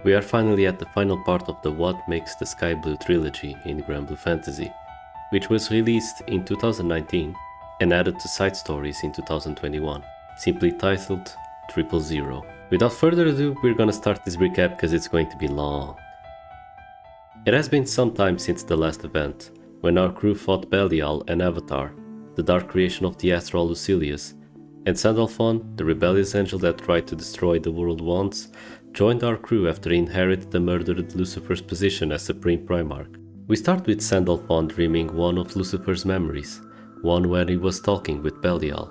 We are finally at the final part of the What Makes the Sky Blue trilogy in Granblue Fantasy, which was released in 2019 and added to side stories in 2021, simply titled 000. Without further ado, we're gonna start this recap because it's going to be long. It has been some time since the last event, when our crew fought Belial and Avatar, the dark creation of the Astral Lucilius, and Sandalphon, the rebellious angel that tried to destroy the world once, joined our crew after he inherited the murdered Lucifer's position as Supreme Primarch. We start with Sandalphon dreaming one of Lucifer's memories, one where he was talking with Belial.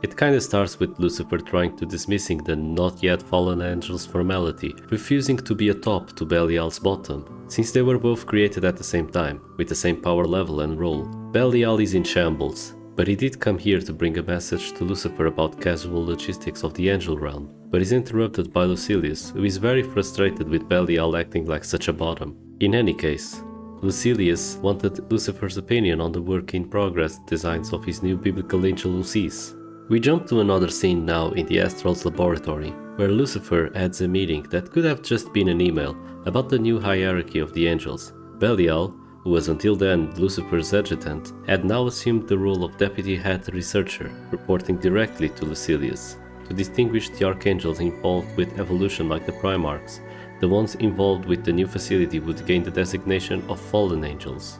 It kinda starts with Lucifer trying to dismissing the not yet fallen angel's formality, refusing to be a top to Belial's bottom, since they were both created at the same time, with the same power level and role. Belial is in shambles, but he did come here to bring a message to Lucifer about casual logistics of the angel realm, but is interrupted by Lucilius, who is very frustrated with Belial acting like such a bottom. In any case, Lucilius wanted Lucifer's opinion on the work-in-progress designs of his new biblical angel Lucis. We jump to another scene now in the Astral's laboratory, where Lucifer adds a meeting that could have just been an email about the new hierarchy of the angels. Belial, who was until then Lucifer's adjutant, had now assumed the role of deputy head researcher, reporting directly to Lucilius. To distinguish the archangels involved with evolution like the Primarchs, the ones involved with the new facility would gain the designation of fallen angels.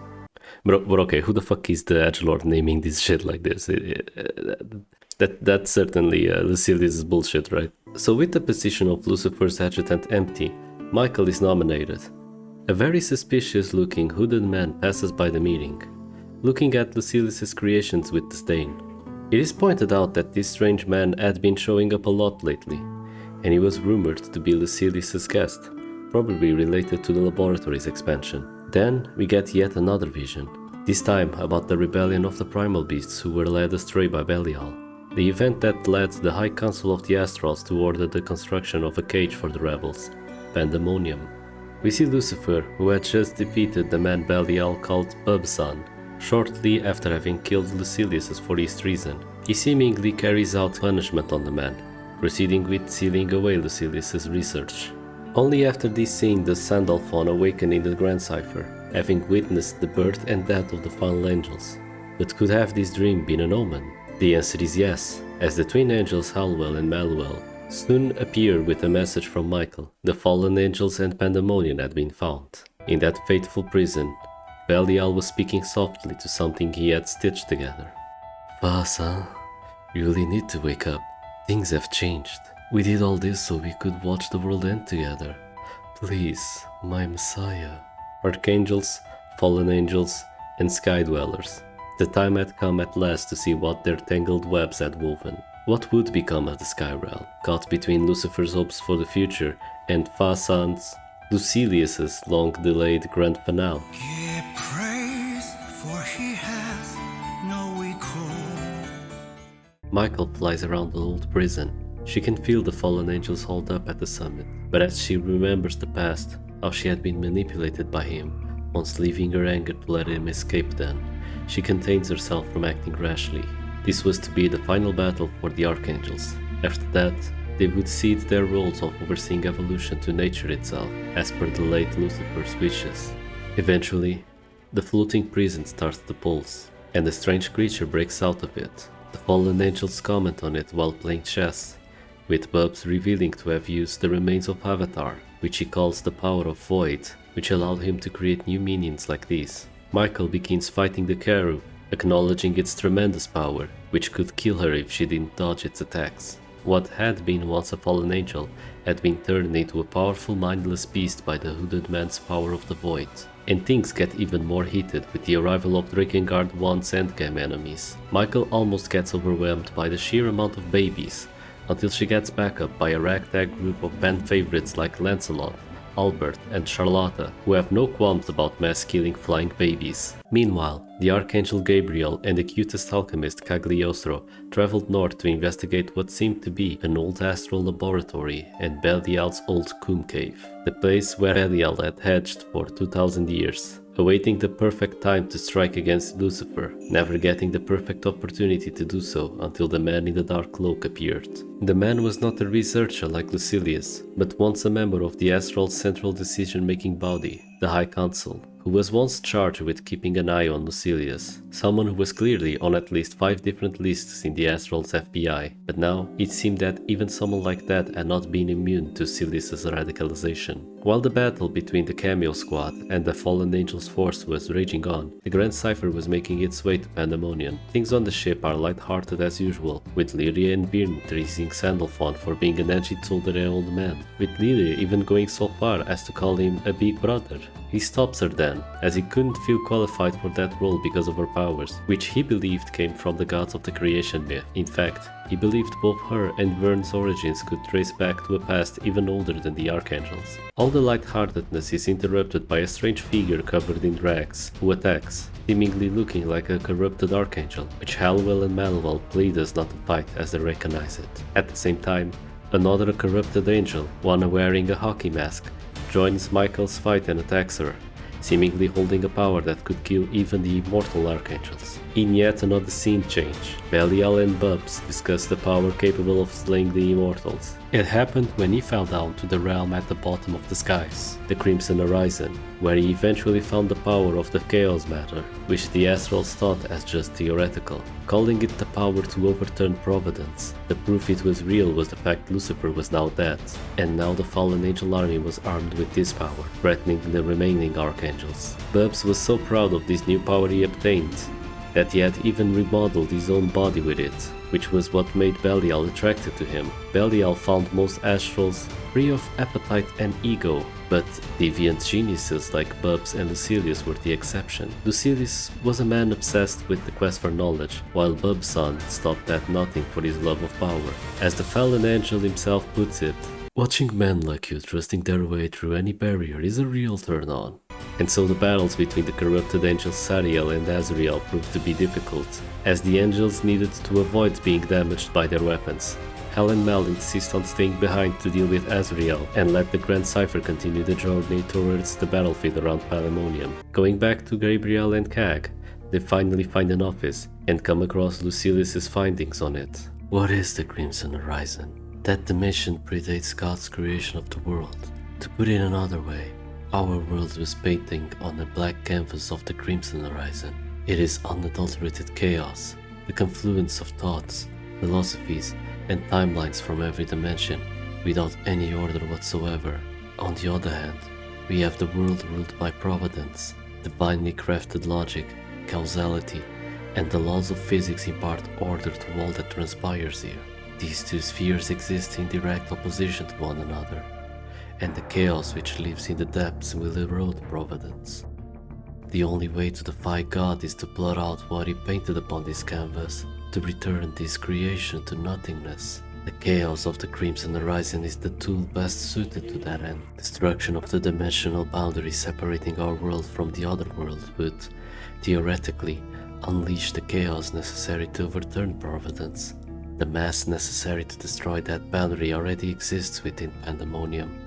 But okay, who the fuck is the edgelord naming this shit like this? That's certainly Lucilius' bullshit, right? So with the position of Lucifer's adjutant empty, Michael is nominated. A very suspicious-looking hooded man passes by the meeting, looking at Lucilius' creations with disdain. It is pointed out that this strange man had been showing up a lot lately, and he was rumored to be Lucilius' guest, probably related to the laboratory's expansion. Then we get yet another vision, this time about the rebellion of the primal beasts who were led astray by Belial, the event that led the High Council of the Astrals to order the construction of a cage for the rebels, Pandemonium. We see Lucifer, who had just defeated the man Belial called Faa-san, shortly after having killed Lucilius for his treason. He seemingly carries out punishment on the man, proceeding with sealing away Lucilius' research. Only after this scene does Sandalphon awaken in the Grand Cipher, having witnessed the birth and death of the final angels. But could have this dream been an omen? The answer is yes, as the twin angels Halwell and Maluel soon appear with a message from Michael. The fallen angels and Pandemonium had been found. In that fateful prison, Belial was speaking softly to something he had stitched together. Faa-san, you really need to wake up. Things have changed. We did all this so we could watch the world end together. Please, my messiah. Archangels, fallen angels, and sky dwellers. The time had come at last to see what their tangled webs had woven. What would become of the sky realm, caught between Lucifer's hopes for the future and Faa-san's, Lucilius' long-delayed grand finale? Give praise, for he has no equal. Michael flies around the old prison. She can feel the fallen angels hold up at the summit, but as she remembers the past, how she had been manipulated by him, once leaving her anger to let him escape then, she contains herself from acting rashly. This was to be the final battle for the Archangels. After that, they would cede their roles of overseeing evolution to nature itself, as per the late Lucifer's wishes. Eventually, the floating prison starts to pulse, and a strange creature breaks out of it. The fallen angels comment on it while playing chess, with Bubs revealing to have used the remains of Avatar, which he calls the power of Void, which allowed him to create new minions like these. Michael begins fighting the Feru, acknowledging its tremendous power, which could kill her if she didn't dodge its attacks. What had been once a fallen angel had been turned into a powerful mindless beast by the hooded man's power of the void. And things get even more heated with the arrival of Drakengard 1's endgame enemies. Michael almost gets overwhelmed by the sheer amount of babies, until she gets back up by a ragtag group of band favorites like Lancelot, Albert, and Charlotta, who have no qualms about mass-killing flying babies. Meanwhile, the Archangel Gabriel and the cutest alchemist Cagliostro traveled north to investigate what seemed to be an old astral laboratory and Belial's old Coom cave. the place where Belial had hedged for 2000 years, awaiting the perfect time to strike against Lucifer, never getting the perfect opportunity to do so until the man in the dark cloak appeared. The man was not a researcher like Lucilius, but once a member of the Astral's central decision-making body, the High Council, who was once charged with keeping an eye on Lucilius, someone who was clearly on at least 5 different lists in the Astral's FBI, but now it seemed that even someone like that had not been immune to Cilius' radicalization. While the battle between the Cameo Squad and the Fallen Angels force was raging on, the Grand Cipher was making its way to Pandemonium. Things on the ship are light-hearted as usual, with Lyria and Byrne teasing Sandalphon for being an edgy old man, with Lyria even going so far as to call him a big brother. He stops her then, as he couldn't feel qualified for that role because of her powers, which he believed came from the gods of the creation myth. In fact, he believed both her and Vern's origins could trace back to a past even older than the Archangels. All the lightheartedness is interrupted by a strange figure covered in rags, who attacks, seemingly looking like a corrupted Archangel, which Hallwell and Manuel plead us not to fight as they recognize it. At the same time, another corrupted angel, one wearing a hockey mask, joins Michael's fight and attacks her, seemingly holding a power that could kill even the immortal Archangels. In yet another scene change, Belial and Bubs discuss the power capable of slaying the immortals. It happened when he fell down to the realm at the bottom of the skies, the Crimson Horizon, where he eventually found the power of the Chaos Matter, which the Astrals thought as just theoretical, calling it the power to overturn Providence. The proof it was real was the fact Lucifer was now dead, and now the fallen angel army was armed with this power, threatening the remaining Archangels. Bubs was so proud of this new power he obtained, that he had even remodeled his own body with it, which was what made Belial attracted to him. Belial found most Astrals free of appetite and ego, but deviant geniuses like Bubs and Lucilius were the exception. Lucilius was a man obsessed with the quest for knowledge, while Faa-san stopped at nothing for his love of power. As the fallen angel himself puts it, watching men like you trusting their way through any barrier is a real turn-on. And so the battles between the corrupted angels Sariel and Azrael proved to be difficult, as the angels needed to avoid being damaged by their weapons. Hell and Mal insist on staying behind to deal with Azrael and let the Grand Cipher continue the journey towards the battlefield around Pandemonium. Going back to Gabriel and Cag, they finally find an office and come across Lucilius' findings on it. What is the Crimson Horizon? That dimension predates God's creation of the world. To put it another way, our world was painting on the black canvas of the Crimson Horizon. It is unadulterated chaos, the confluence of thoughts, philosophies, and timelines from every dimension, without any order whatsoever. On the other hand, we have the world ruled by providence, divinely crafted logic, causality, and the laws of physics impart order to all that transpires here. These two spheres exist in direct opposition to one another, and the chaos which lives in the depths will erode providence. The only way to defy God is to blot out what he painted upon this canvas, to return this creation to nothingness. The chaos of the Crimson Horizon is the tool best suited to that end. Destruction of the dimensional boundary separating our world from the other world would, theoretically, unleash the chaos necessary to overturn providence. The mass necessary to destroy that boundary already exists within Pandemonium.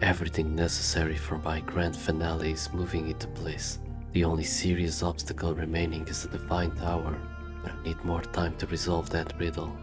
Everything necessary for my grand finale is moving into place. The only serious obstacle remaining is the Divine Tower, but I need more time to resolve that riddle.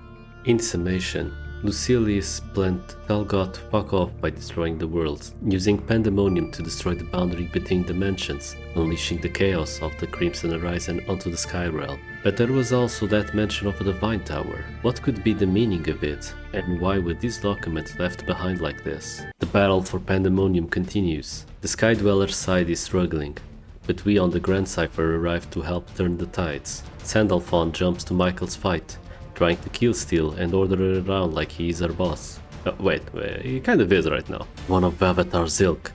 In summation, Lucilius planned to tell God to fuck off by destroying the world, using Pandemonium to destroy the boundary between dimensions, unleashing the chaos of the Crimson Horizon onto the Sky Realm. But there was also that mention of a Divine Tower. What could be the meaning of it, and why were these documents left behind like this? The battle for Pandemonium continues. The Sky Dweller's side is struggling, but we on the Grand Cipher arrive to help turn the tides. Sandalphon jumps to Michael's fight, trying to kill Steel and order her around like he is our boss. Wait, he kind of is right now. One of Avatar's ilk.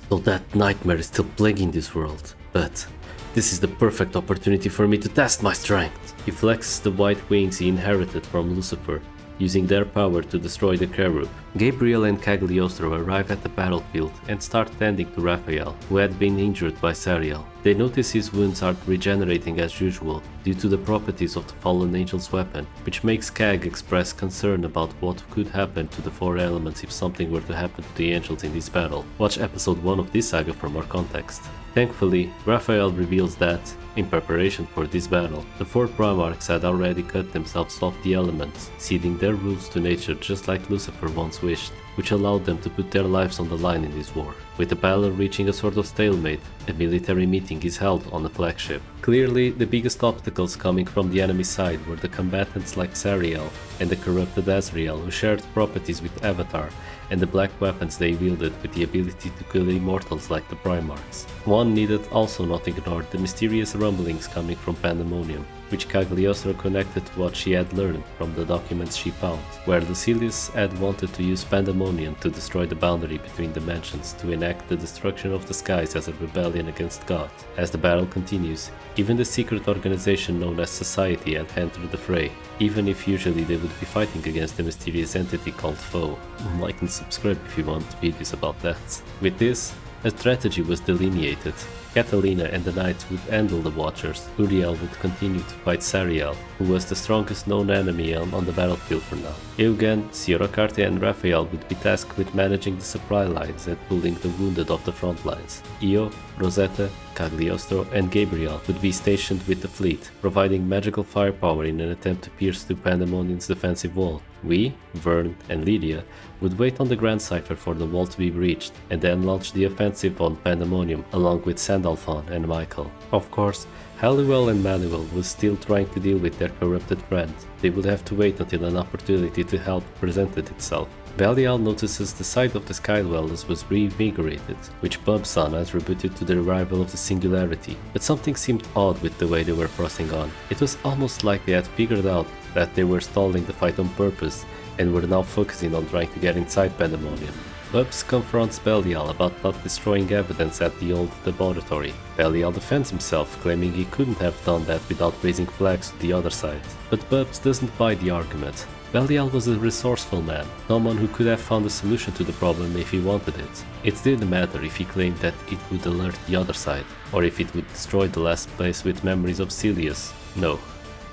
So that nightmare is still plaguing this world. But this is the perfect opportunity for me to test my strength. He flexes the white wings he inherited from Lucifer, using their power to destroy the Cherub, Gabriel and Cagliostro arrive at the battlefield and start tending to Raphael, who had been injured by Sariel. They notice his wounds are regenerating as usual, due to the properties of the fallen angel's weapon, which makes Cag express concern about what could happen to the four elements if something were to happen to the angels in this battle. Watch episode 1 of this saga for more context. Thankfully, Raphael reveals that, in preparation for this battle, the four Primarchs had already cut themselves off the elements, ceding their rules to nature just like Lucifer once wished, which allowed them to put their lives on the line in this war. With the battle reaching a sort of stalemate, a military meeting is held on the flagship. Clearly, the biggest obstacles coming from the enemy side were the combatants like Sariel and the corrupted Azrael, who shared properties with Avatar, and the black weapons they wielded with the ability to kill immortals like the Primarchs. One needed also not ignore the mysterious rumblings coming from Pandemonium, which Cagliostro connected to what she had learned from the documents she found, where Lucilius had wanted to use Pandemonium to destroy the boundary between dimensions to enact the destruction of the skies as a rebellion against God. As the battle continues, even the secret organization known as Society had entered the fray, even if usually they would be fighting against the mysterious entity called Foe. Like and subscribe if you want videos about that. With this, a strategy was delineated. Catalina and the Knights would handle the Watchers. Uriel would continue to fight Sariel, who was the strongest known enemy on the battlefield for now. Eugen, Sioracarte and Raphael would be tasked with managing the supply lines and pulling the wounded off the front lines. Io, Rosetta, Cagliostro and Gabriel would be stationed with the fleet, providing magical firepower in an attempt to pierce through Pandemonium's defensive wall. We, Vern and Lydia, would wait on the Grand Cipher for the wall to be breached, and then launch the offensive on Pandemonium along with Sandalphon and Michael. Of course, Halliwell and Manuel were still trying to deal with their corrupted friend. They would have to wait until an opportunity to help presented itself. Belial notices the site of the Sky Dwellers was reinvigorated, which Faa-san attributed to the arrival of the Singularity, but something seemed odd with the way they were pressing on. It was almost like they had figured out that they were stalling the fight on purpose and were now focusing on trying to get inside Pandemonium. Bubs confronts Belial about not destroying evidence at the old laboratory. Belial defends himself, claiming he couldn't have done that without raising flags to the other side. But Bubs doesn't buy the argument. Belial was a resourceful man, someone who could have found a solution to the problem if he wanted it. It didn't matter if he claimed that it would alert the other side, or if it would destroy the last place with memories of Cilius. No.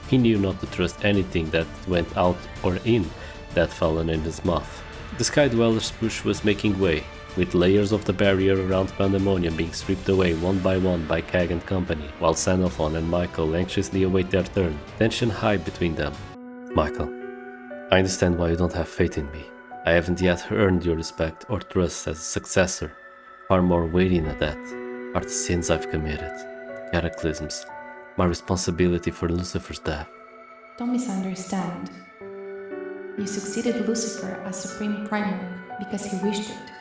He knew not to trust anything that went out or in that fallen in his mouth. The Sky Dwellers' push was making way, with layers of the barrier around Pandemonium being stripped away one by one by Cag and company, while Sandalphon and Michael anxiously await their turn, tension high between them. Michael, I understand why you don't have faith in me. I haven't yet earned your respect or trust as a successor. Far more weighty than that are the sins I've committed, cataclysms, my responsibility for Lucifer's death. Don't misunderstand. You succeeded Lucifer as Supreme Primarch because he wished it.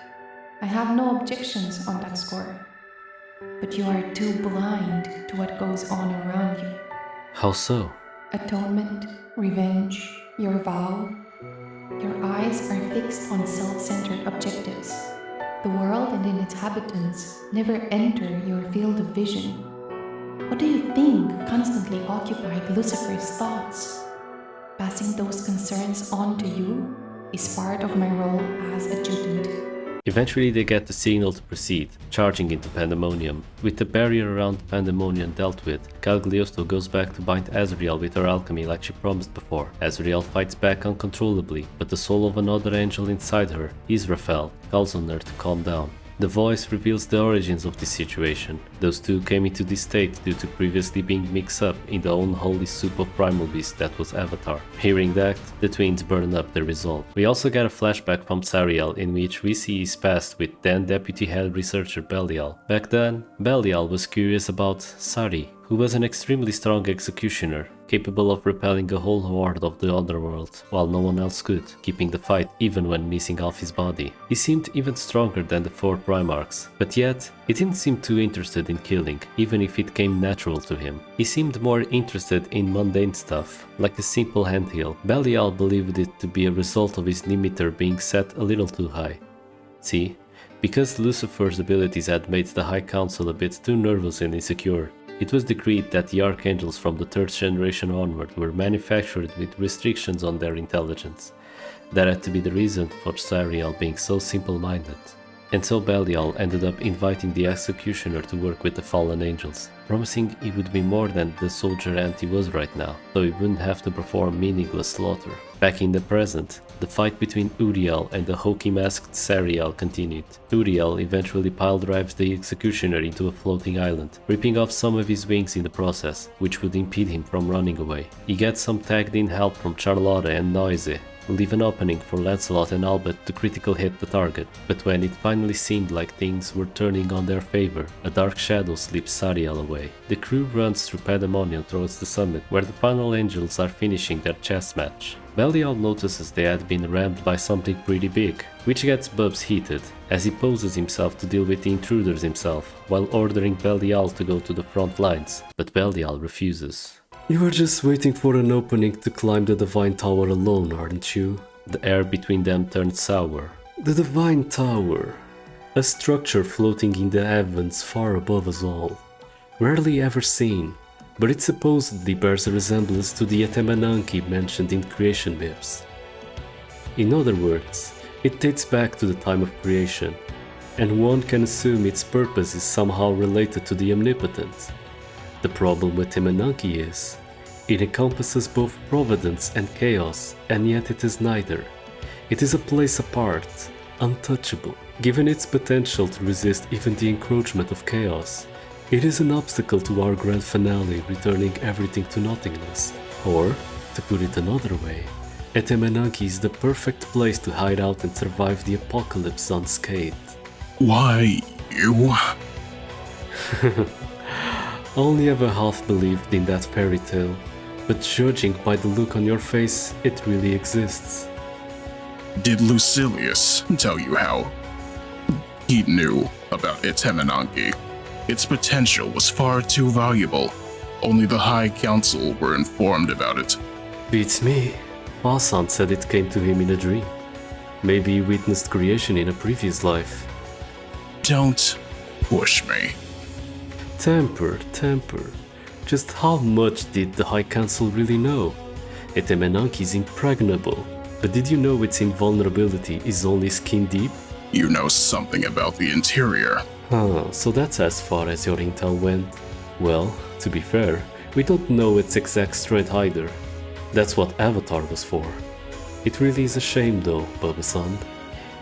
I have no objections on that score. But you are too blind to what goes on around you. How so? Atonement, revenge, your vow. Your eyes are fixed on self-centered objectives. The world and its inhabitants never enter your field of vision. What do you think constantly occupied Lucifer's thoughts? Passing those concerns on to you is part of my role as adjutant. Eventually they get the signal to proceed, charging into Pandemonium. With the barrier around Pandemonium dealt with, Cagliostro goes back to bind Azrael with her alchemy like she promised before. Azrael fights back uncontrollably, but the soul of another angel inside her, Israfel, calls on her to calm down. The voice reveals the origins of this situation. Those two came into this state due to previously being mixed up in the unholy soup of primal beast that was Avatar. Hearing that, the twins burn up their resolve. We also get a flashback from Sariel in which we see his past with then deputy head researcher Belial. Back then, Belial was curious about Sari, who was an extremely strong executioner, capable of repelling a whole horde of the underworld, while no one else could, keeping the fight even when missing off his body. He seemed even stronger than the four Primarchs, but yet, he didn't seem too interested in killing, even if it came natural to him. He seemed more interested in mundane stuff, like a simple handhill. Belial believed it to be a result of his limiter being set a little too high. See, because Lucifer's abilities had made the High Council a bit too nervous and insecure, it was decreed that the Archangels from the 3rd generation onward were manufactured with restrictions on their intelligence. That had to be the reason for Sariel being so simple-minded. And so Belial ended up inviting the executioner to work with the fallen angels, promising he would be more than the soldier ant he was right now, so he wouldn't have to perform meaningless slaughter. Back in the present, the fight between Uriel and the hokey-masked Sariel continued. Uriel eventually pile-drives the executioner into a floating island, ripping off some of his wings in the process, which would impede him from running away. He gets some tagged-in help from Charlotte and Noise, leave an opening for Lancelot and Albert to critical hit the target, but when it finally seemed like things were turning on their favor, a dark shadow slips Sariel away. The crew runs through Pandemonium towards the summit, where the final angels are finishing their chess match. Belial notices they had been rammed by something pretty big, which gets Bubs heated, as he poses himself to deal with the intruders himself, while ordering Belial to go to the front lines, but Belial refuses. You were just waiting for an opening to climb the Divine Tower alone, aren't you? The air between them turned sour. The Divine Tower. A structure floating in the heavens far above us all. Rarely ever seen, but it supposedly bears a resemblance to the Etemenanki mentioned in creation myths. In other words, it dates back to the time of creation, and one can assume its purpose is somehow related to the Omnipotent. The problem with Temenanki is, it encompasses both providence and chaos, and yet it is neither. It is a place apart, untouchable. Given its potential to resist even the encroachment of chaos, it is an obstacle to our grand finale returning everything to nothingness. Or, to put it another way, Etemenanki is the perfect place to hide out and survive the apocalypse unscathed. Why, you? I only ever half believed in that fairy tale, but judging by the look on your face, it really exists. Did Lucilius tell you how he knew about Etemenanki? Its potential was far too valuable. Only the High Council were informed about it. Beats me. Faa-san said it came to him in a dream. Maybe he witnessed creation in a previous life. Don't push me. Temper. Just how much did the High Council really know? Etemenanki is impregnable, but did you know its invulnerability is only skin deep? You know something about the interior. So that's as far as your intel went. Well, to be fair, we don't know its exact strength either. That's what Avatar was for. It really is a shame though, Baba-san.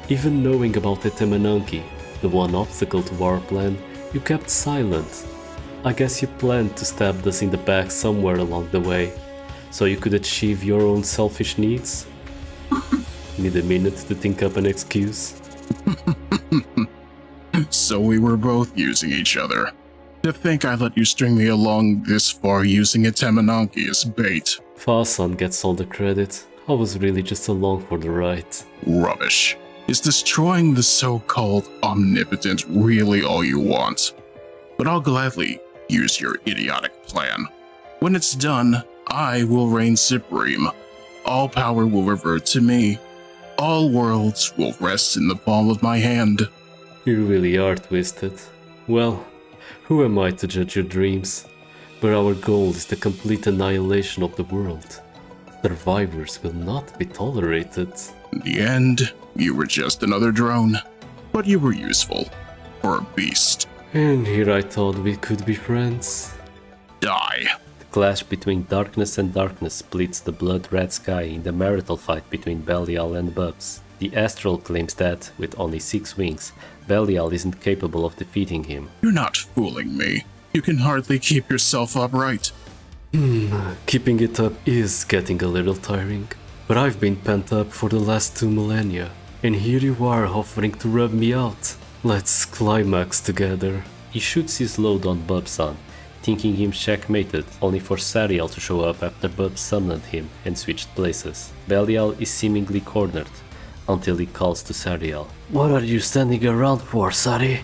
Even knowing about Etemenanki, the one obstacle to our plan, you kept silent. I guess you planned to stab us in the back somewhere along the way, so you could achieve your own selfish needs? Need a minute to think up an excuse? So we were both using each other. To think I let you string me along this far using Etemenanki as bait. Faa-san gets all the credit. I was really just along for the ride. Rubbish. Is destroying the so-called omnipotent really all you want? But I'll gladly use your idiotic plan. When it's done, I will reign supreme. All power will revert to me. All worlds will rest in the palm of my hand. You really are twisted. Well, who am I to judge your dreams? But our goal is the complete annihilation of the world. Survivors will not be tolerated. In the end, you were just another drone. But you were useful. For a beast. And here I thought we could be friends. Die. The clash between darkness and darkness splits the blood-red sky in the marital fight between Belial and Bubs. The Astral claims that, with only 6 wings, Belial isn't capable of defeating him. You're not fooling me. You can hardly keep yourself upright. Keeping it up is getting a little tiring. But I've been pent up for the last 2 millennia. And here you are offering to rub me out. Let's climax together. He shoots his load on Bub-san, thinking him checkmated, only for Sariel to show up after Bub summoned him and switched places. Belial is seemingly cornered, until he calls to Sariel. What are you standing around for, Sari?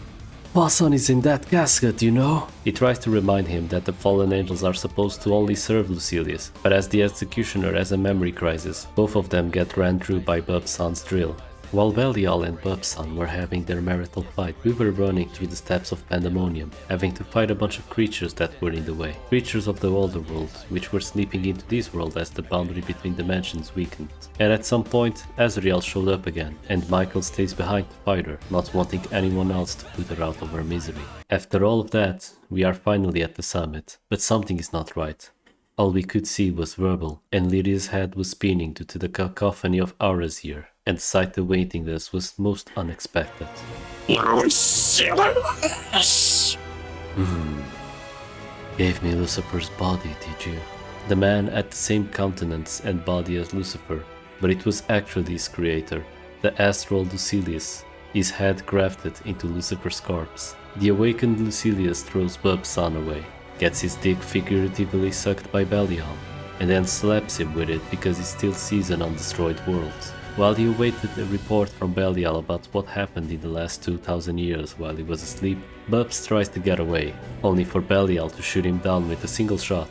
Faa-san is in that casket, you know? He tries to remind him that the fallen angels are supposed to only serve Lucilius, but as the executioner has a memory crisis, both of them get ran through by Bub-san's drill. While Belial and Faa-san were having their marital fight, we were running through the steppes of Pandemonium, having to fight a bunch of creatures that were in the way. Creatures of the older world, which were slipping into this world as the boundary between dimensions weakened. And at some point, Azrael showed up again, and Michael stays behind to fight her, not wanting anyone else to put her out of her misery. After all of that, we are finally at the summit, but something is not right. All we could see was verbal, and Lydia's head was spinning due to the cacophony of auras here, and the sight awaiting us was most unexpected. Lucilius! Gave me Lucifer's body, did you? The man had the same countenance and body as Lucifer, but it was actually his creator, the Astral Lucilius, his head grafted into Lucifer's corpse. The awakened Lucilius throws Faa-san away, gets his dick figuratively sucked by Belial, and then slaps him with it because he still sees an undestroyed world. While he awaited a report from Belial about what happened in the last 2000 years while he was asleep, Bubs tries to get away, only for Belial to shoot him down with a single shot,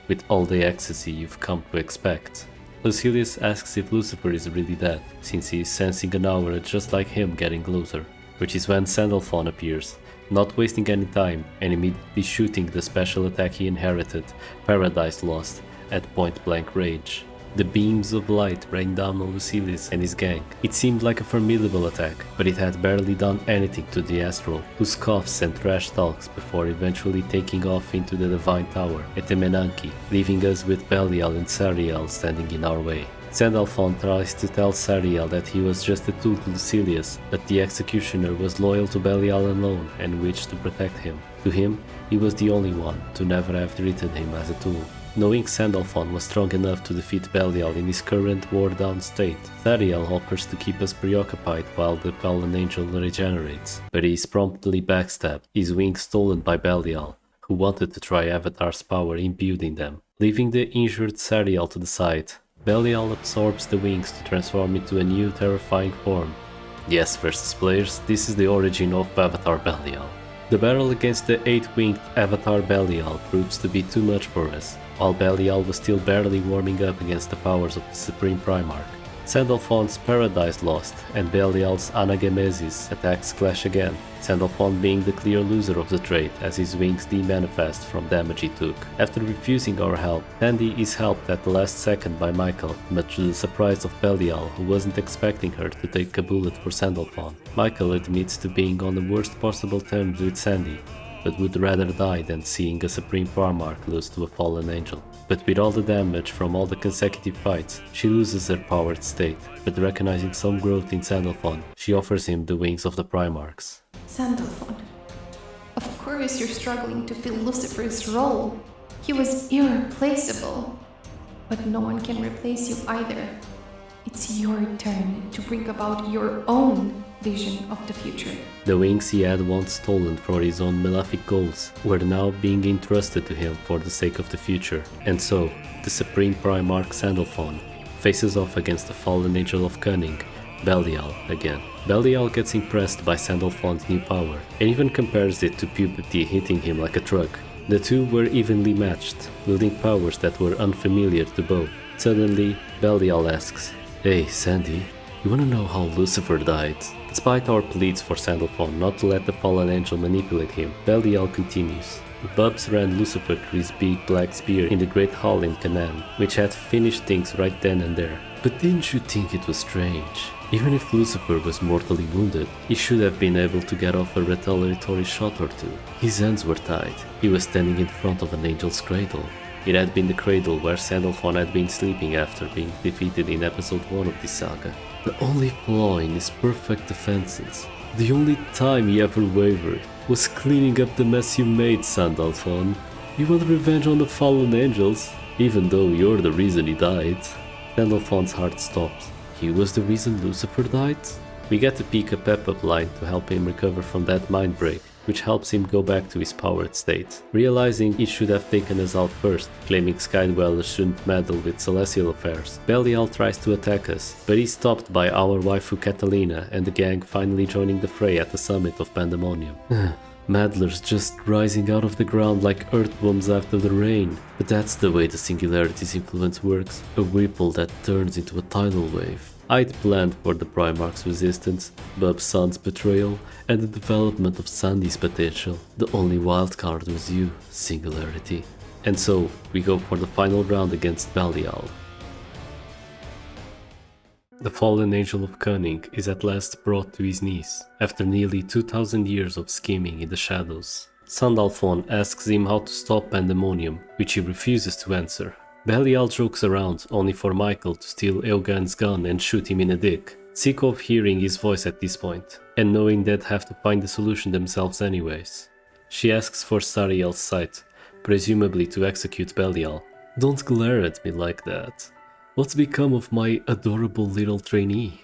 with all the ecstasy you've come to expect. Lucilius asks if Lucifer is really dead, since he is sensing an aura just like him getting closer, which is when Sandalphon appears, not wasting any time and immediately shooting the special attack he inherited, Paradise Lost, at point-blank range. The beams of light rained down on Lucilius and his gang. It seemed like a formidable attack, but it had barely done anything to the Astral, who scoffs and trash talks before eventually taking off into the Divine Tower at Temenanki, leaving us with Belial and Sariel standing in our way. Sandalphon tries to tell Sariel that he was just a tool to Lucilius, but the executioner was loyal to Belial alone and wished to protect him. To him, he was the only one to never have treated him as a tool. Knowing Sandalphon was strong enough to defeat Belial in his current wore-down state, Sariel offers to keep us preoccupied while the fallen angel regenerates, but he is promptly backstabbed, his wings stolen by Belial, who wanted to try Avatar's power imbued in them. Leaving the injured Sariel to the side, Belial absorbs the wings to transform into a new terrifying form. Yes, versus players, this is the origin of Avatar Belial. The battle against the 8-winged Avatar Belial proves to be too much for us, while Belial was still barely warming up against the powers of the Supreme Primarch. Sandalphon's Paradise Lost and Belial's Anagemesis attacks clash again, Sandalphon being the clear loser of the trade as his wings demanifest from damage he took. After refusing our help, Sandy is helped at the last second by Michael, much to the surprise of Belial, who wasn't expecting her to take a bullet for Sandalphon. Michael admits to being on the worst possible terms with Sandy, but would rather die than seeing a Supreme Primarch lose to a fallen angel. But with all the damage from all the consecutive fights, she loses her powered state, but recognizing some growth in Sandalphon, she offers him the wings of the Primarchs. Sandalphon, of course you're struggling to fill Lucifer's role. He was irreplaceable. But no one can replace you either. It's your turn to bring about your own vision of the future. The wings he had once stolen for his own malefic goals were now being entrusted to him for the sake of the future, and so, the Supreme Primarch Sandalphon faces off against the fallen angel of cunning, Belial, again. Belial gets impressed by Sandalphon's new power, and even compares it to puberty hitting him like a truck. The two were evenly matched, wielding powers that were unfamiliar to both. Suddenly, Belial asks, "Hey, Sandy, you wanna know how Lucifer died?" Despite our pleas for Sandalphon not to let the fallen angel manipulate him, Belial continues. Bubs ran Lucifer through his big black spear in the Great Hall in Canaan, which had finished things right then and there. But didn't you think it was strange? Even if Lucifer was mortally wounded, he should have been able to get off a retaliatory shot or two. His hands were tied. He was standing in front of an angel's cradle. It had been the cradle where Sandalphon had been sleeping after being defeated in episode 1 of this saga. The only flaw in his perfect defenses, the only time he ever wavered, was cleaning up the mess you made, Sandalphon. You want revenge on the fallen angels, even though you're the reason he died. Sandalphon's heart stops. He was the reason Lucifer died? We get to pick a pep-up line to help him recover from that mind break, which helps him go back to his powered state. Realizing he should have taken us out first, claiming Skydwellers shouldn't meddle with celestial affairs, Belial tries to attack us, but he's stopped by our waifu Catalina and the gang finally joining the fray at the summit of Pandemonium. Meddlers just rising out of the ground like earthworms after the rain. But that's the way the Singularity's influence works, a ripple that turns into a tidal wave. I'd planned for the Primarch's resistance, Faa-san's betrayal, and the development of Sandy's potential. The only wildcard was you, Singularity. And so, we go for the final round against Belial. The fallen angel of cunning is at last brought to his knees, after nearly 2000 years of scheming in the shadows. Sandalphon asks him how to stop Pandemonium, which he refuses to answer. Belial jokes around, only for Michael to steal Eugen's gun and shoot him in the dick, sick of hearing his voice at this point, and knowing they'd have to find the solution themselves anyways. She asks for Sariel's sight, presumably to execute Belial. Don't glare at me like that. What's become of my adorable little trainee?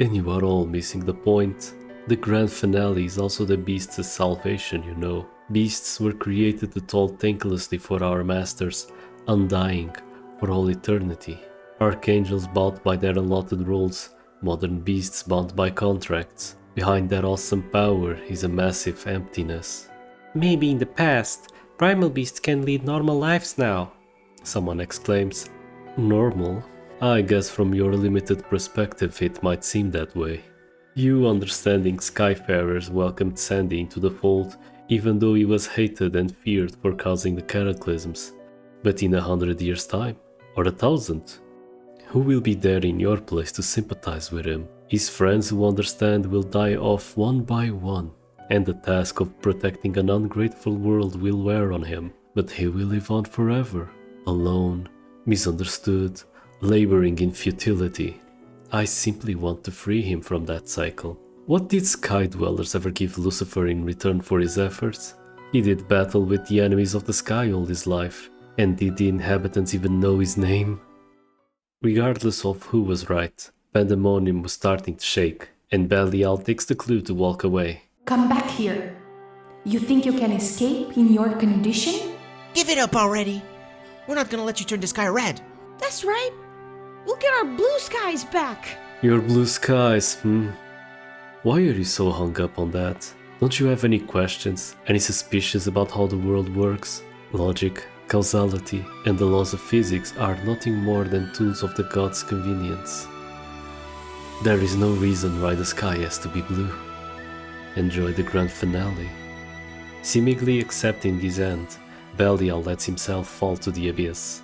And you are all missing the point. The grand finale is also the beast's salvation, you know. Beasts were created to toll thanklessly for our masters, undying for all eternity. Archangels bound by their allotted roles, modern beasts bound by contracts. Behind that awesome power is a massive emptiness. Maybe in the past, primal beasts can lead normal lives now, someone exclaims. Normal? I guess from your limited perspective it might seem that way. You understanding Skyfarers welcomed Sandy into the fold, even though he was hated and feared for causing the cataclysms. But in 100 years' time, or 1,000, who will be there in your place to sympathize with him? His friends who understand will die off one by one, and the task of protecting an ungrateful world will wear on him, but he will live on forever, alone, misunderstood, laboring in futility. I simply want to free him from that cycle. What did Sky Dwellers ever give Lucifer in return for his efforts? He did battle with the enemies of the sky all his life, and did the inhabitants even know his name? Regardless of who was right, Pandemonium was starting to shake, and Belial takes the clue to walk away. Come back here. You think you can escape in your condition? Give it up already! We're not gonna let you turn the sky red. That's right. We'll get our blue skies back. Your blue skies, Why are you so hung up on that? Don't you have any questions, any suspicions about how the world works? Logic, causality, and the laws of physics are nothing more than tools of the gods' convenience. There is no reason why the sky has to be blue. Enjoy the grand finale. Seemingly accepting this end, Belial lets himself fall to the abyss.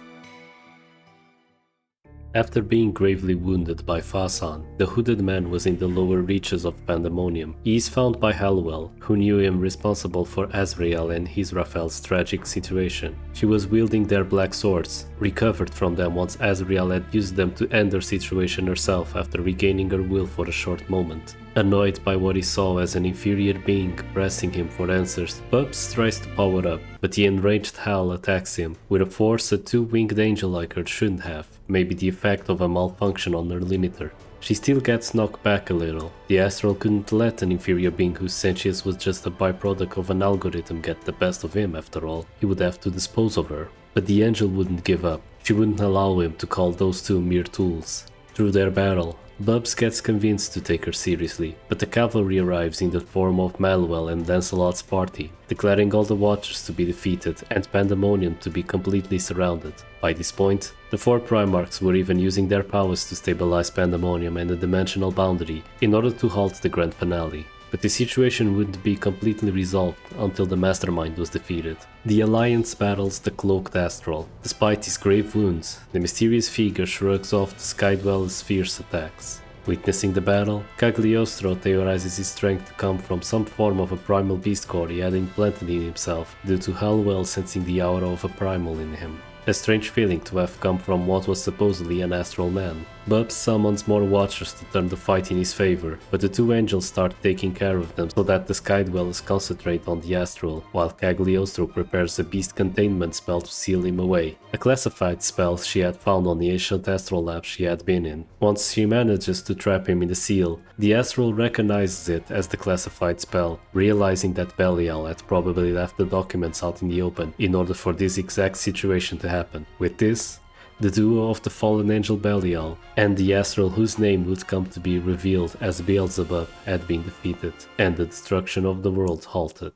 After being gravely wounded by Faa-san, the hooded man was in the lower reaches of Pandemonium. He is found by Hallowell, who knew him responsible for Azrael and Israfel's tragic situation. She was wielding their black swords, recovered from them once Azrael had used them to end her situation herself after regaining her will for a short moment. Annoyed by what he saw as an inferior being pressing him for answers, Bubs tries to power up, but the enraged Hal attacks him, with a force a two-winged angel like her shouldn't have, maybe the effect of a malfunction on her limiter. She still gets knocked back a little. The Astral couldn't let an inferior being whose sentience was just a byproduct of an algorithm get the best of him after all. He would have to dispose of her. But the angel wouldn't give up. She wouldn't allow him to call those two mere tools. Through their battle, Bubs gets convinced to take her seriously, but the cavalry arrives in the form of Manuel and Lancelot's party, declaring all the Watchers to be defeated and Pandemonium to be completely surrounded. By this point, the four Primarchs were even using their powers to stabilize Pandemonium and the dimensional boundary in order to halt the grand finale. But the situation wouldn't be completely resolved until the Mastermind was defeated. The Alliance battles the cloaked Astral. Despite his grave wounds, the mysterious figure shrugs off the Sky Dweller's fierce attacks. Witnessing the battle, Cagliostro theorizes his strength to come from some form of a primal beast core he had implanted in himself due to Hallowell sensing the aura of a primal in him. A strange feeling to have come from what was supposedly an astral man. Bubs summons more Watchers to turn the fight in his favor, but the two angels start taking care of them so that the Sky Dwellers concentrate on the Astral, while Cagliostro prepares a beast containment spell to seal him away, a classified spell she had found on the ancient Astral lab she had been in. Once she manages to trap him in the seal, the Astral recognizes it as the classified spell, realizing that Belial had probably left the documents out in the open in order for this exact situation to happen. With this, the duo of the fallen angel Belial and the Astral whose name would come to be revealed as Beelzebub had been defeated, and the destruction of the world halted.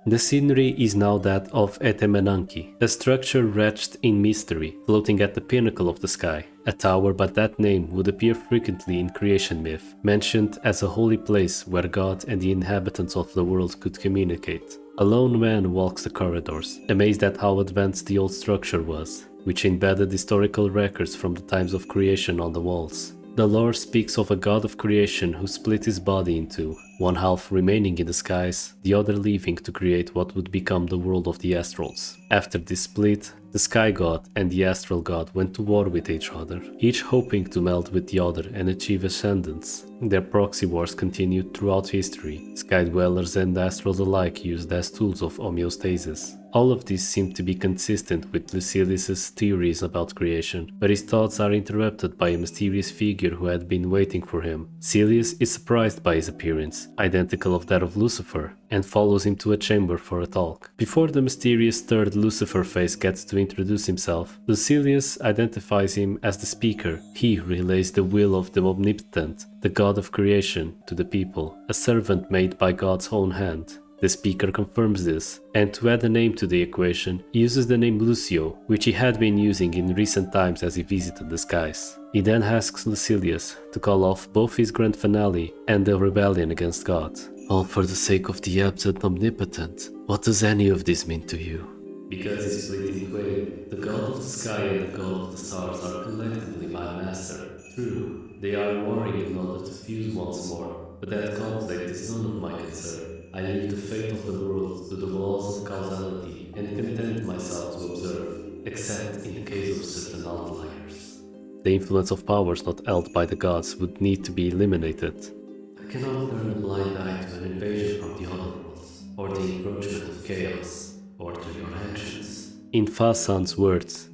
The scenery is now that of Etemenanki, a structure wretched in mystery, floating at the pinnacle of the sky. A tower by that name would appear frequently in creation myth, mentioned as a holy place where God and the inhabitants of the world could communicate. A lone man walks the corridors, amazed at how advanced the old structure was, which embedded historical records from the times of creation on the walls. The lore speaks of a god of creation who split his body in two, one half remaining in the skies, the other leaving to create what would become the world of the Astrals. After this split, the Sky God and the Astral God went to war with each other, each hoping to meld with the other and achieve ascendance. Their proxy wars continued throughout history, Sky Dwellers and Astrals alike used as tools of homeostasis. All of this seemed to be consistent with Lucilius' theories about creation, but his thoughts are interrupted by a mysterious figure who had been waiting for him. Cilius is surprised by his appearance, identical of that of Lucifer, and follows him to a chamber for a talk. Before the mysterious third Lucifer face gets to introduce himself, Lucilius identifies him as the speaker. He relays the will of the Omnipotent, the god of creation, to the people, a servant made by God's own hand. The speaker confirms this, and to add a name to the equation, he uses the name Lucio, which he had been using in recent times as he visited the skies. He then asks Lucilius to call off both his grand finale and the rebellion against God. All for the sake of the absent omnipotent. What does any of this mean to you? Because he split in twain, the god of the sky and the god of the stars are collectively my master. True, they are warring in order to fuse once more, but that conflict is none of my concern. I leave the fate of the world to the laws of causality and content myself to observe, except in the case of certain outliers. The influence of powers not held by the gods would need to be eliminated. I cannot turn a blind eye to an invasion from the other worlds, or the encroachment of chaos, or to your actions. In Faa-san's words,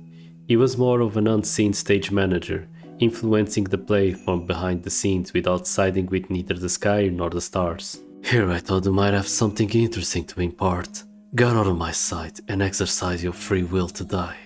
he was more of an unseen stage manager, influencing the play from behind the scenes without siding with neither the sky nor the stars. Here I thought you might have something interesting to impart. Get out of my sight and exercise your free will to die.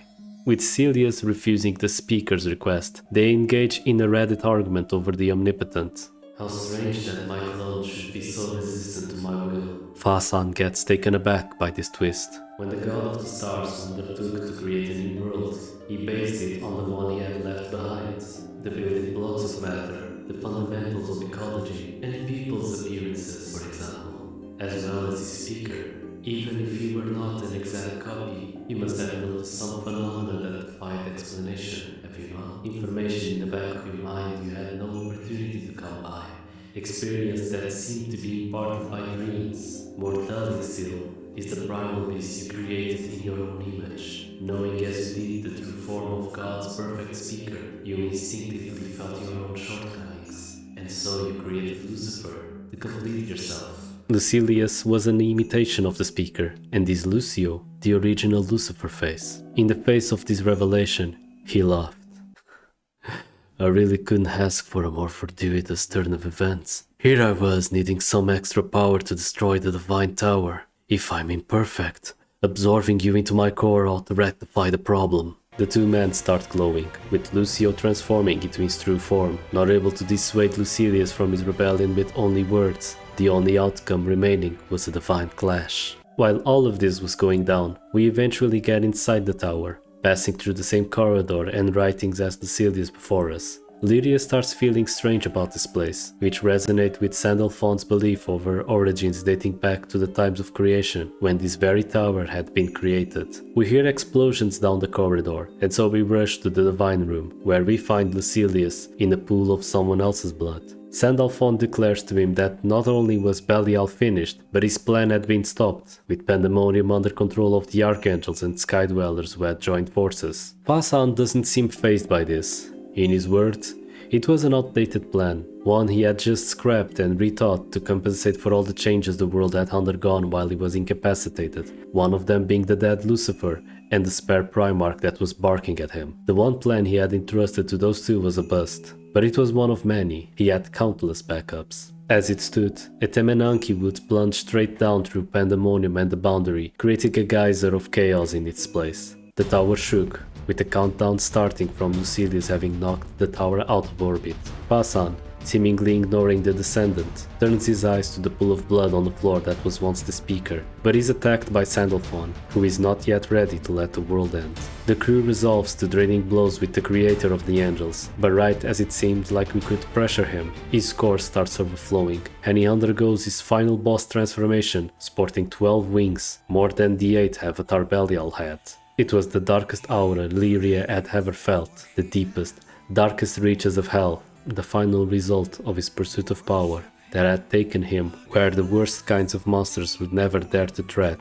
With Cilius refusing the speaker's request, they engage in a Reddit argument over the Omnipotent. How strange that my clone should be so resistant to my will. Faa-san gets taken aback by this twist. When the god of the stars undertook to create a new world, he based it on the one he had left behind. The building blocks of matter, the fundamentals of ecology, and people's appearances, for example, as well as his speaker. Even if he were not an exact copy, you must have noticed some phenomena that defied explanation, have you not? Information in the back of your mind you had no opportunity to come by. Experience that seemed to be imparted by dreams. More telling still is the primal beast you created in your own image. Knowing as you did the true form of God's perfect speaker, you instinctively felt your own shortcomings, and so you created Lucifer to complete yourself. Lucilius was an imitation of the speaker, and is Lucio, the original Lucifer face. In the face of this revelation, he laughed. I really couldn't ask for a more fortuitous turn of events. Here I was needing some extra power to destroy the Divine Tower. If I'm imperfect, absorbing you into my core ought to rectify the problem. The two men start glowing, with Lucio transforming into his true form, not able to dissuade Lucilius from his rebellion with only words. The only outcome remaining was a divine clash. While all of this was going down, we eventually get inside the tower, passing through the same corridor and writings as Lucilius before us. Lyria starts feeling strange about this place, which resonate with Sandalphon's belief over origins dating back to the times of creation, when this very tower had been created. We hear explosions down the corridor, and so we rush to the Divine Room, where we find Lucilius in a pool of someone else's blood. Sandalphon declares to him that not only was Belial finished, but his plan had been stopped, with Pandemonium under control of the Archangels and Sky Dwellers who had joined forces. Faa-san doesn't seem fazed by this. In his words, it was an outdated plan, one he had just scrapped and rethought to compensate for all the changes the world had undergone while he was incapacitated, one of them being the dead Lucifer and the spare Primarch that was barking at him. The one plan he had entrusted to those two was a bust, but it was one of many. He had countless backups. As it stood, a Temenanki would plunge straight down through Pandemonium and the boundary, creating a geyser of chaos in its place. The tower shook, with the countdown starting from Lucilius having knocked the tower out of orbit. Faa-san, seemingly ignoring the descendant, turns his eyes to the pool of blood on the floor that was once the speaker, but is attacked by Sandalphon, who is not yet ready to let the world end. The crew resolves to trading blows with the creator of the angels, but right as it seemed like we could pressure him, his core starts overflowing, and he undergoes his final boss transformation, sporting 12 wings, more than the 8 Avatar Belial had. It was the darkest aura Lyria had ever felt, the deepest, darkest reaches of hell, the final result of his pursuit of power that had taken him where the worst kinds of monsters would never dare to tread.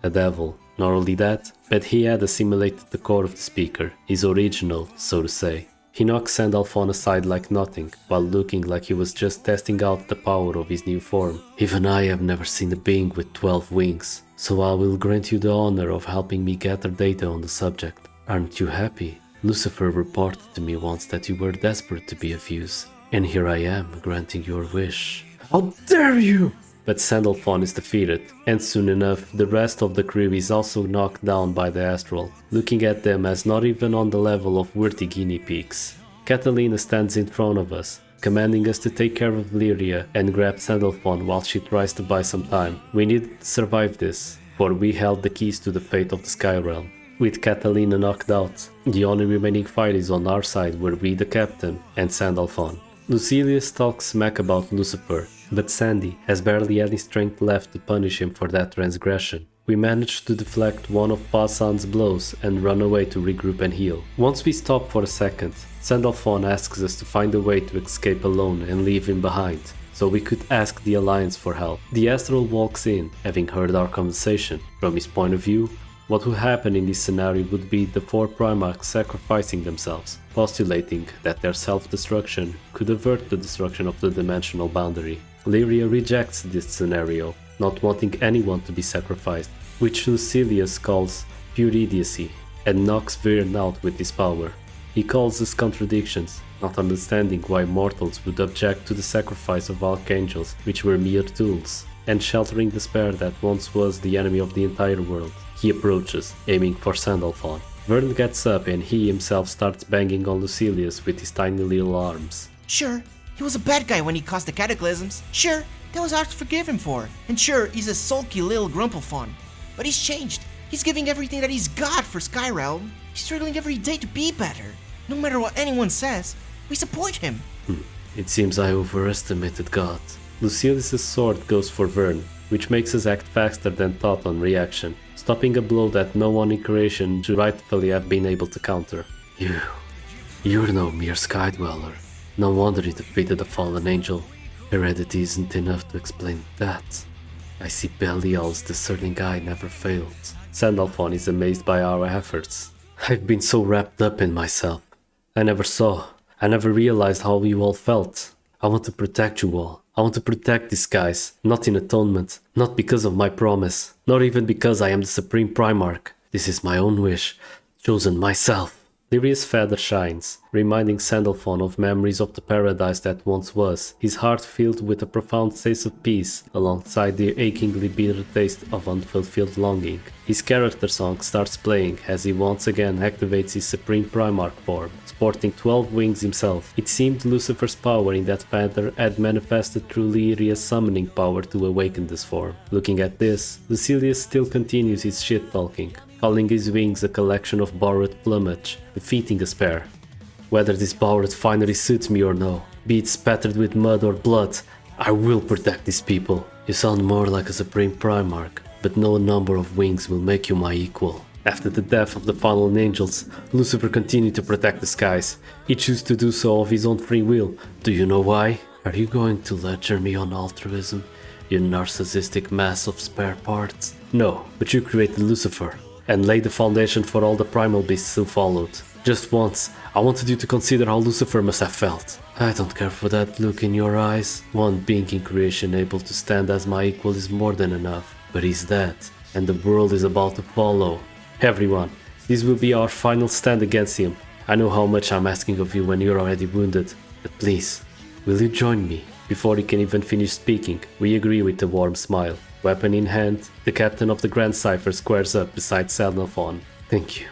A devil. Not only that, but he had assimilated the core of the speaker, his original, so to say. He knocks Sandalphon aside like nothing, while looking like he was just testing out the power of his new form. Even I have never seen a being with 12 wings, so I will grant you the honor of helping me gather data on the subject. Aren't you happy? Lucifer reported to me once that you were desperate to be of use, and here I am, granting your wish. How dare you! But Sandalphon is defeated, and soon enough the rest of the crew is also knocked down by the Astral, looking at them as not even on the level of worthy guinea pigs. Catalina stands in front of us, commanding us to take care of Lyria and grab Sandalphon while she tries to buy some time. We needed to survive this, for we held the keys to the fate of the Sky Realm. With Catalina knocked out, the only remaining fight is on our side where we the captain and Sandalphon. Lucilius talks smack about Lucifer, but Sandy has barely any strength left to punish him for that transgression. We managed to deflect one of Faa-san's blows and run away to regroup and heal. Once we stop for a second, Sandalphon asks us to find a way to escape alone and leave him behind, so we could ask the Alliance for help. The Astral walks in, having heard our conversation. From his point of view, what would happen in this scenario would be the 4 Primarchs sacrificing themselves, postulating that their self-destruction could avert the destruction of the dimensional boundary. Lyria rejects this scenario, not wanting anyone to be sacrificed, which Lucilius calls pure idiocy, and knocks Vern out with his power. He calls us contradictions, not understanding why mortals would object to the sacrifice of archangels, which were mere tools, and sheltering despair that once was the enemy of the entire world. He approaches, aiming for Sandalphon. Vern gets up and he himself starts banging on Lucilius with his tiny little arms. Sure, he was a bad guy when he caused the cataclysms. Sure, that was hard to forgive him for. And sure, he's a sulky little Grumpelphon. But he's changed. He's giving everything that he's got for Skyrealm. He's struggling every day to be better. No matter what anyone says, we support him. It seems I overestimated God. Lucilius' sword goes for Vern, which makes us act faster than thought on reaction, stopping a blow that no one in creation should rightfully have been able to counter. You're no mere Skydweller. No wonder you defeated a fallen angel. Heredity isn't enough to explain that. I see Belial's discerning eye never failed. Sandalphon is amazed by our efforts. I've been so wrapped up in myself. I never realized how you all felt. I want to protect you all. I want to protect these guys, not in atonement, not because of my promise, not even because I am the Supreme Primarch. This is my own wish, chosen myself. Lyria's feather shines, reminding Sandalphon of memories of the paradise that once was, his heart filled with a profound sense of peace, alongside the achingly bitter taste of unfulfilled longing. His character song starts playing as he once again activates his Supreme Primarch form, sporting 12 wings himself. It seemed Lucifer's power in that feather had manifested through Lyria's summoning power to awaken this form. Looking at this, Lucilius still continues his shit-talking, calling his wings a collection of borrowed plumage, defeating a spare. Whether this borrowed finery suits me or no, be it spattered with mud or blood, I will protect these people. You sound more like a Supreme Primarch, but no number of wings will make you my equal. After the death of the fallen angels, Lucifer continued to protect the skies. He chose to do so of his own free will. Do you know why? Are you going to lecture me on altruism, you narcissistic mass of spare parts? No, but you created Lucifer, and laid the foundation for all the primal beasts who followed. Just once, I wanted you to consider how Lucifer must have felt. I don't care for that look in your eyes. One being in creation able to stand as my equal is more than enough. But he's dead, and the world is about to follow. Everyone, this will be our final stand against him. I know how much I'm asking of you when you're already wounded, but please, will you join me? Before he can even finish speaking, we agree with a warm smile. Weapon in hand, the captain of the Grand Cipher squares up beside Sandalphon. Thank you.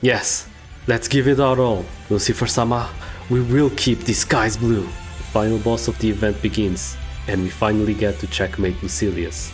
Yes, let's give it our all. Lucifer-sama, we will keep the skies blue. Final boss of the event begins, and we finally get to checkmate Lucilius.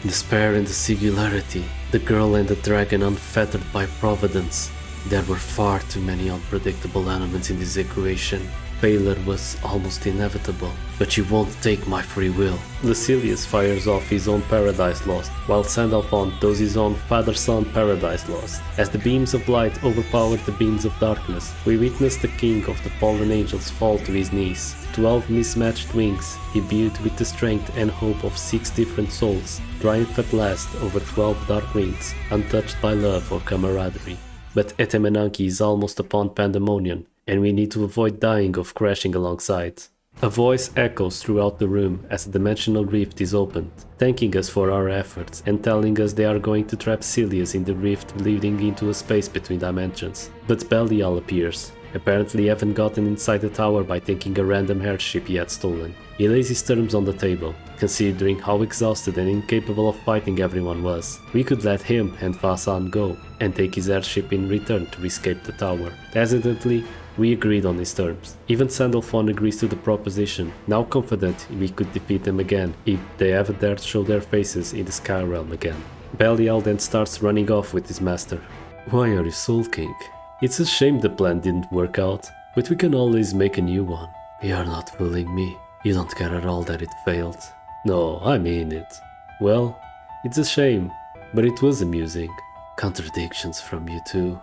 Despair and the singularity, the girl and the dragon unfettered by providence. There were far too many unpredictable elements in this equation. Failure was almost inevitable, but you won't take my free will. Lucilius fires off his own Paradise Lost, while Sandalphon does his own Father-Son Paradise Lost. As the beams of light overpower the beams of darkness, we witness the king of the fallen angels fall to his knees. 12 mismatched wings, imbued with the strength and hope of 6 different souls, triumph at last over 12 dark wings, untouched by love or camaraderie. But Etemenanki is almost upon Pandemonium, and we need to avoid dying of crashing alongside. A voice echoes throughout the room as a dimensional rift is opened, thanking us for our efforts and telling us they are going to trap Cilius in the rift leading into a space between dimensions. But Belial appears, apparently having gotten inside the tower by taking a random airship he had stolen. He lays his terms on the table, considering how exhausted and incapable of fighting everyone was. We could let him and Faa-san go, and take his airship in return to escape the tower. Hesitantly, we agreed on his terms. Even Sandalphon agrees to the proposition, now confident we could defeat them again if they ever dare show their faces in the Sky Realm again. Belial then starts running off with his master. Why are you sulking? It's a shame the plan didn't work out, but we can always make a new one. You're not fooling me. You don't care at all that it failed. No, I mean it. Well, it's a shame, but it was amusing. Contradictions from you too.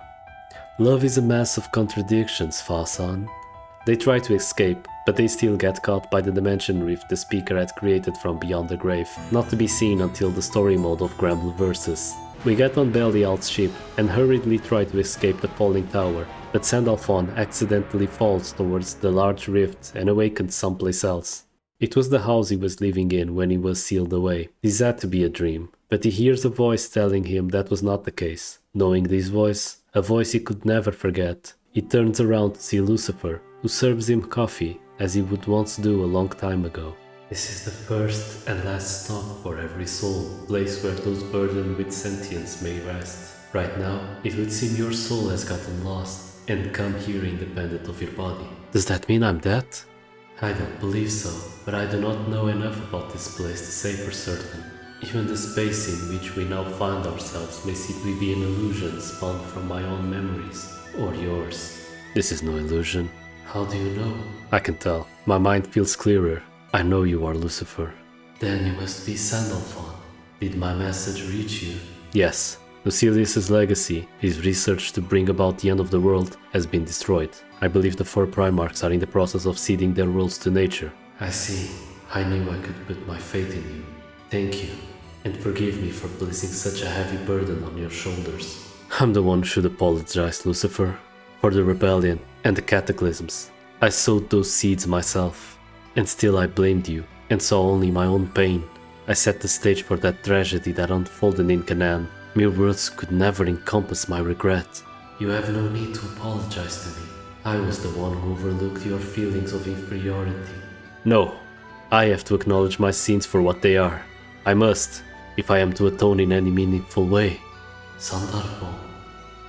Love is a mass of contradictions, Faa-san. They try to escape, but they still get caught by the dimension rift the speaker had created from beyond the grave, not to be seen until the story mode of Granblue Versus. We get on Belial's ship and hurriedly try to escape the falling tower, but Sandalphon accidentally falls towards the large rift and awakens someplace else. It was the house he was living in when he was sealed away. This had to be a dream, but he hears a voice telling him that was not the case. Knowing this voice, a voice he could never forget, he turns around to see Lucifer, who serves him coffee, as he would once do a long time ago. This is the first and last stop for every soul, place where those burdened with sentience may rest. Right now, it would seem your soul has gotten lost, and come here independent of your body. Does that mean I'm dead? I don't believe so, but I do not know enough about this place to say for certain. Even the space in which we now find ourselves may simply be an illusion spawned from my own memories, or yours. This is no illusion. How do you know? I can tell. My mind feels clearer. I know you are Lucifer. Then you must be Sandalphon. Did my message reach you? Yes. Lucilius's legacy, his research to bring about the end of the world, has been destroyed. I believe the 4 Primarchs are in the process of ceding their worlds to nature. I see. I knew I could put my faith in you. Thank you, and forgive me for placing such a heavy burden on your shoulders. I'm the one who should apologize, Lucifer, for the rebellion and the cataclysms. I sowed those seeds myself, and still I blamed you, and saw only my own pain. I set the stage for that tragedy that unfolded in Canaan. Mere words could never encompass my regret. You have no need to apologize to me. I was the one who overlooked your feelings of inferiority. No, I have to acknowledge my sins for what they are. I must, if I am to atone in any meaningful way. Sandalphon.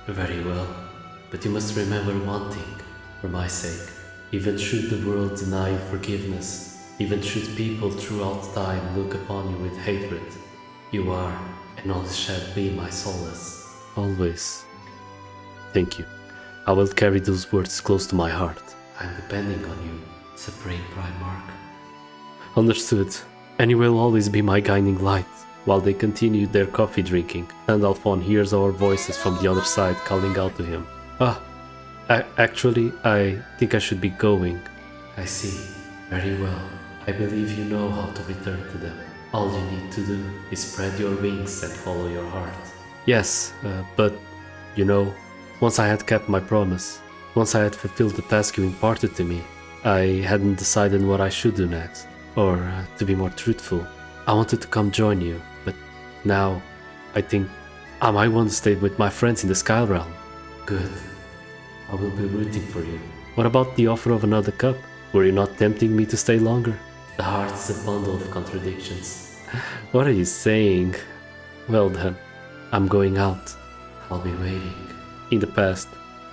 Very well, but you must remember one thing, for my sake. Even should the world deny you forgiveness, even should people throughout time look upon you with hatred, you are, and always shall be, my solace. Always. Thank you. I will carry those words close to my heart. I'm depending on you, Supreme Primarch. Understood. And you will always be my guiding light. While they continued their coffee drinking, Sandalphon hears our voices from the other side calling out to him. Actually, I think I should be going. I see. Very well. I believe you know how to return to them. All you need to do is spread your wings and follow your heart. Yes, but, you know, once I had kept my promise, once I had fulfilled the task you imparted to me, I hadn't decided what I should do next. Or, to be more truthful, I wanted to come join you, but now, I think I might want to stay with my friends in the Sky Realm. Good. I will be rooting for you. What about the offer of another cup? Were you not tempting me to stay longer? The heart is a bundle of contradictions. What are you saying? Well then, I'm going out. I'll be waiting. In the past,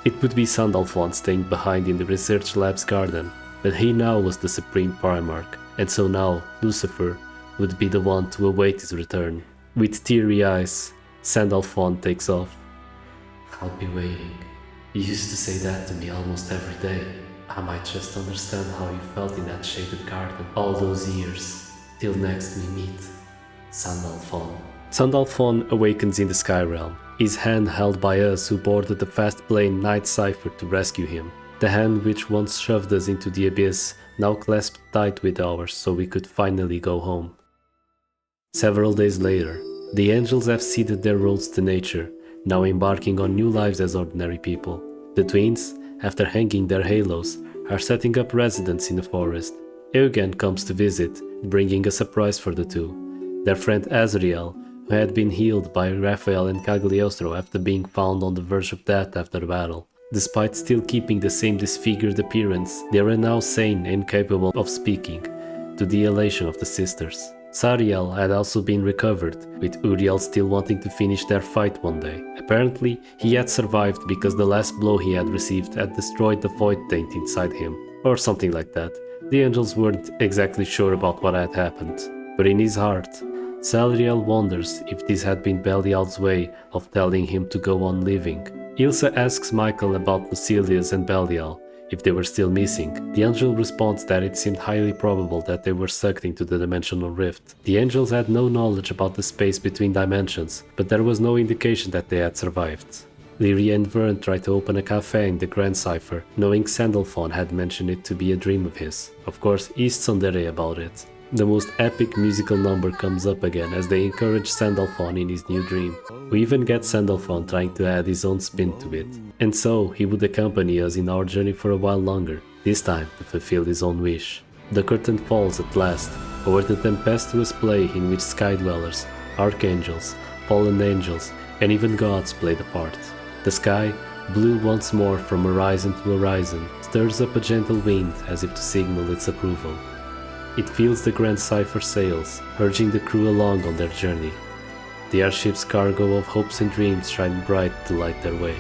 It would be Sandalphon staying behind in the research lab's garden, but he now was the supreme primarch, and so now Lucifer would be the one to await his return. With teary eyes, Sandalphon takes off. I'll be waiting. You used to say that to me almost every day. I might just understand how you felt in that shaded garden all those years. Till next we meet. Sandalphon. Sandalphon awakens in the Sky Realm, his hand held by us who boarded the fast plane Night Cipher to rescue him. The hand which once shoved us into the abyss, now clasped tight with ours so we could finally go home. Several days later, the angels have ceded their roles to nature, now embarking on new lives as ordinary people. The twins, after hanging their halos, are setting up residence in the forest. Eugen comes to visit, bringing a surprise for the two. Their friend Azrael, who had been healed by Raphael and Cagliostro after being found on the verge of death after battle. Despite still keeping the same disfigured appearance, they are now sane and capable of speaking, to the elation of the sisters. Sariel had also been recovered, with Uriel still wanting to finish their fight one day. Apparently, he had survived because the last blow he had received had destroyed the void taint inside him, or something like that. The angels weren't exactly sure about what had happened, but in his heart, Sariel wonders if this had been Belial's way of telling him to go on living. Ilsa asks Michael about Lucilius and Belial, if they were still missing. The angel responds that it seemed highly probable that they were sucked into the dimensional rift. The angels had no knowledge about the space between dimensions, but there was no indication that they had survived. Lyria and Vern tried to open a cafe in the Grand Cipher, knowing Sandalphon had mentioned it to be a dream of his. Of course, he's tsundere about it. The most epic musical number comes up again as they encourage Sandalphon in his new dream. We even get Sandalphon trying to add his own spin to it. And so, he would accompany us in our journey for a while longer, this time to fulfill his own wish. The curtain falls at last over the tempestuous play in which sky dwellers, archangels, fallen angels, and even gods played a part. The sky, blue once more from horizon to horizon, stirs up a gentle wind as if to signal its approval. It fills the Grand Cipher sails, urging the crew along on their journey. The airship's cargo of hopes and dreams shine bright to light their way.